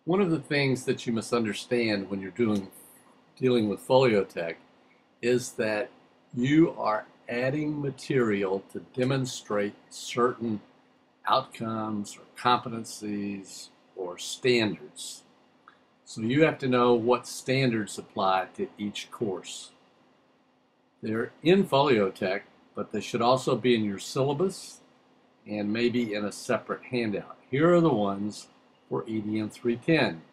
One of the things that you must understand when you're dealing with Foliotek is that you are adding material to demonstrate certain outcomes or competencies or standards. So you have to know what standards apply to each course. They're in Foliotek, but they should also be in your syllabus and maybe in a separate handout. Here are the ones for EDM 310.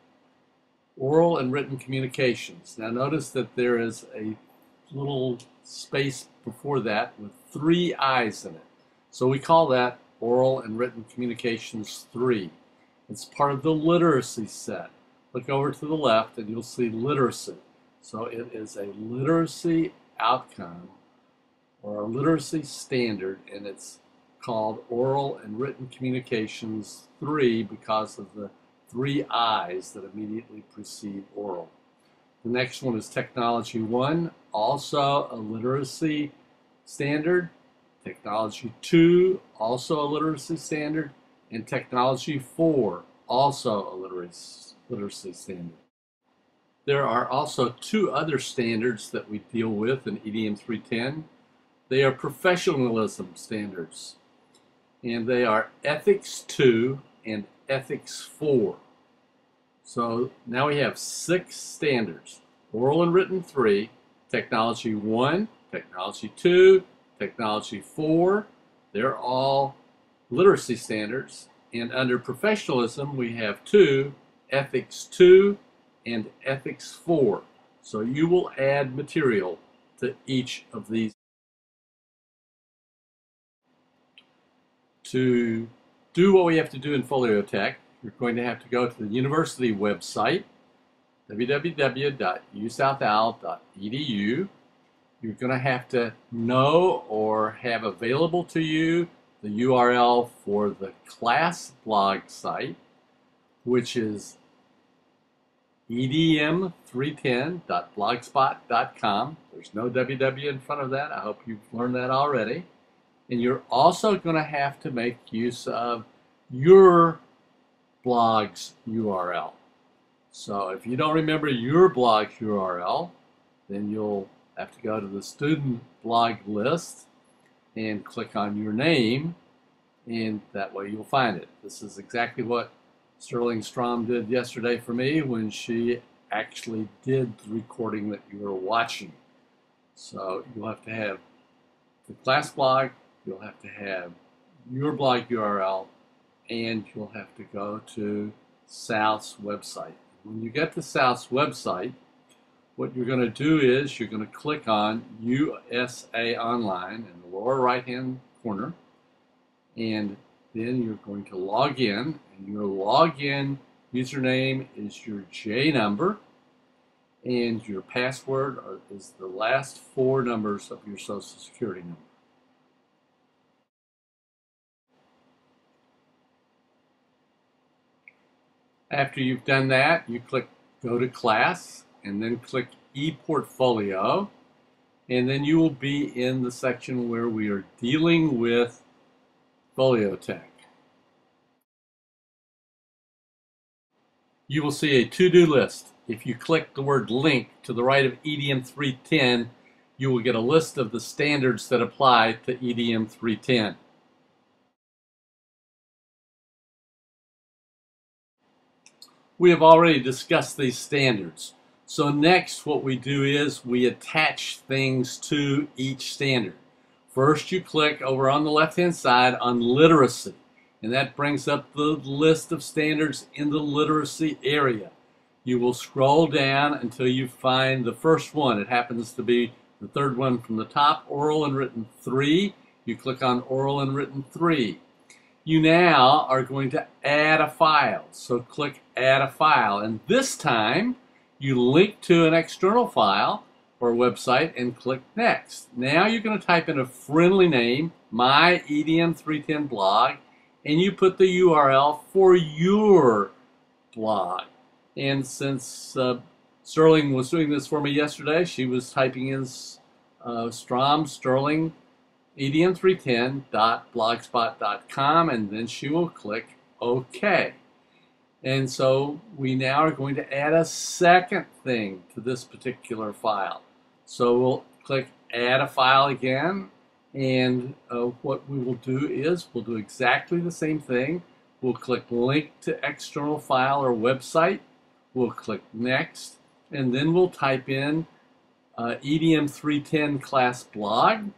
Oral and written communications. Now notice that there is a little space before that with 3 I's in it. So we call that Oral and Written Communications 3. It's part of the literacy set. Look over to the left and you'll see literacy. So it is a literacy outcome or a literacy standard, and it's called Oral and Written Communications 3 because of the 3 I's that immediately precede oral. The next one is Technology 1, also a literacy standard. Technology 2, also a literacy standard. And Technology 4, also a literacy standard. There are also 2 other standards that we deal with in EDM 310. They are professionalism standards, and they are Ethics 2 and Ethics 4. So now we have 6 standards: Oral and Written 3, Technology 1, Technology 2, Technology 4. They're all literacy standards. And under professionalism, we have 2, Ethics 2 and Ethics 4. So you will add material to each of these. To do what we have to do in Foliotek, you're going to have to go to the university website, www.usouthal.edu. You're going to have to know or have available to you the URL for the class blog site, which is edm310.blogspot.com. There's no www in front of that. I hope you've learned that already. And you're also going to have to make use of your blog's URL. So if you don't remember your blog's URL, then you'll have to go to the student blog list and click on your name, and that way you'll find it. This is exactly what Sterling Strom did yesterday for me when she actually did the recording that you were watching. So you'll have to have the class blog, you'll have to have your blog URL, and you'll have to go to South's website. When you get to South's website, what you're going to do is you're going to click on USA Online in the lower right-hand corner, and then you're going to log in, and your login username is your J number, and your password is the last 4 numbers of your Social Security number. After you've done that, you click Go to Class, and then click ePortfolio, and then you will be in the section where we are dealing with Foliotek. You will see a to-do list. If you click the word link to the right of EDM 310, you will get a list of the standards that apply to EDM 310. We have already discussed these standards. So next what we do is we attach things to each standard. First you click over on the left-hand side on literacy, and that brings up the list of standards in the literacy area. You will scroll down until you find the first one. It happens to be the 3rd one from the top, Oral and Written 3. You click on Oral and Written 3. You now are going to add a file. So click Add a File, and this time you link to an external file or website and click Next. Now you're going to type in a friendly name, My EDM 310 Blog, and you put the URL for your blog. And since Sterling was doing this for me yesterday, she was typing in Strom Sterling edm310.blogspot.com, and then she will click OK. And so we now are going to add a second thing to this particular file. So we'll click Add a File again, and what we will do is we'll do exactly the same thing. We'll click Link to External File or Website. We'll click Next, and then we'll type in EDM310 class blog,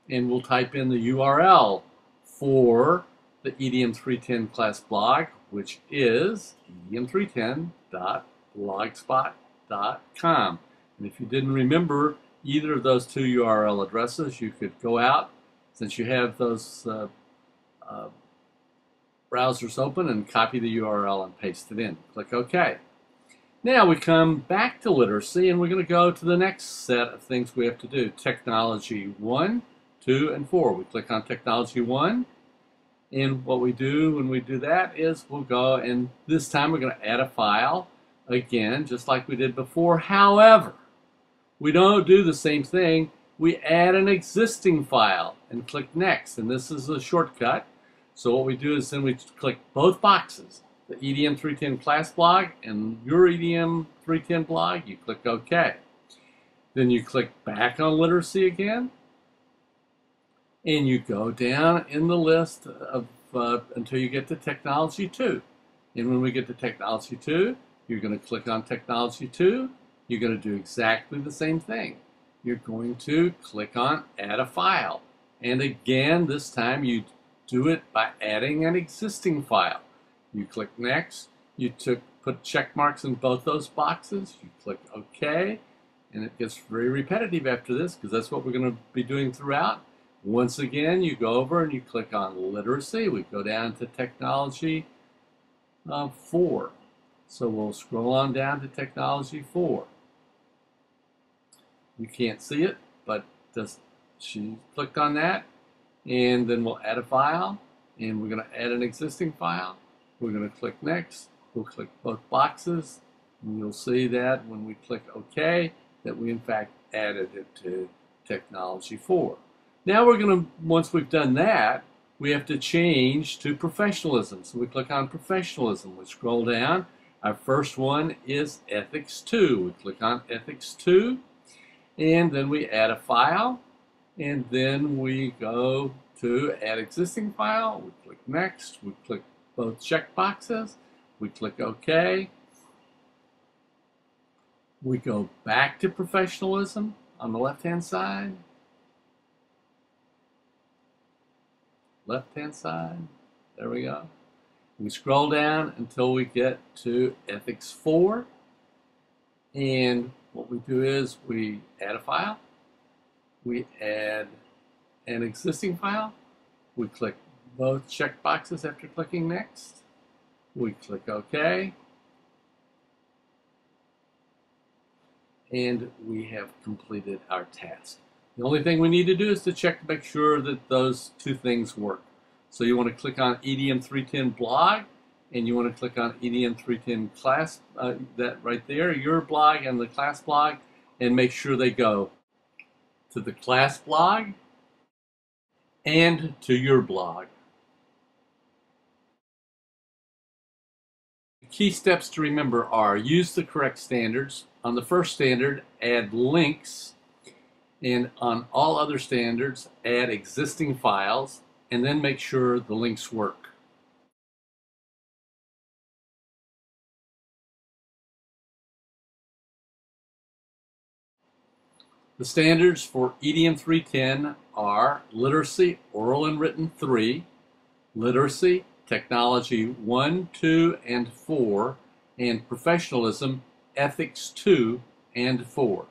and we'll type in the URL for the EDM310 class blog, which is edm310.blogspot.com. And if you didn't remember either of those two URL addresses, you could go out, since you have those browsers open, and copy the URL and paste it in. Click OK. Now we come back to literacy, and we're going to go to the next set of things we have to do. Technology 1, 2, and 4. We click on Technology 1, and what we do when we do that is we'll go, and this time we're going to add a file again, just like we did before. However, we don't do the same thing. We add an existing file and click Next, and this is a shortcut. So what we do is then we click both boxes, the EDM310 class blog and your EDM310 blog. You click OK. Then you click back on literacy again, and you go down in the list of until you get to Technology 2. And when we get to Technology 2, you're going to click on Technology 2. You're going to do exactly the same thing. You're going to click on Add a File. And again, this time you do it by adding an existing file. You click Next. You put check marks in both those boxes. You click OK. And it gets very repetitive after this, because that's what we're going to be doing throughout. Once again, you go over and you click on Literacy. We go down to Technology 4. So we'll scroll on down to Technology 4. You can't see it, but she clicked on that. And then we'll add a file, and we're going to add an existing file. We're going to click Next. We'll click both boxes, and you'll see that when we click OK, that we in fact added it to Technology 4. Now we're going to, once we've done that, we have to change to Professionalism. So we click on Professionalism. We scroll down. Our first one is Ethics 2. We click on Ethics 2, and then we add a file. And then we go to Add Existing File. We click Next. We click both check boxes. We click OK. We go back to Professionalism on the left-hand side. Left-hand side. There we go. We scroll down until we get to Ethics 4. And what we do is we add a file. We add an existing file. We click both check boxes after clicking Next. We click OK. And we have completed our task. The only thing we need to do is to check to make sure that those two things work. So you want to click on EDM310 blog, and you want to click on EDM310 class, that right there, your blog and the class blog, and make sure they go to the class blog and to your blog. Key steps to remember are: use the correct standards. On the first standard, add links, and on all other standards, add existing files, and then make sure the links work. The standards for EDM310 are Literacy, Oral and Written 3, Literacy, Technology 1, 2, and 4, and Professionalism, Ethics 2 and 4.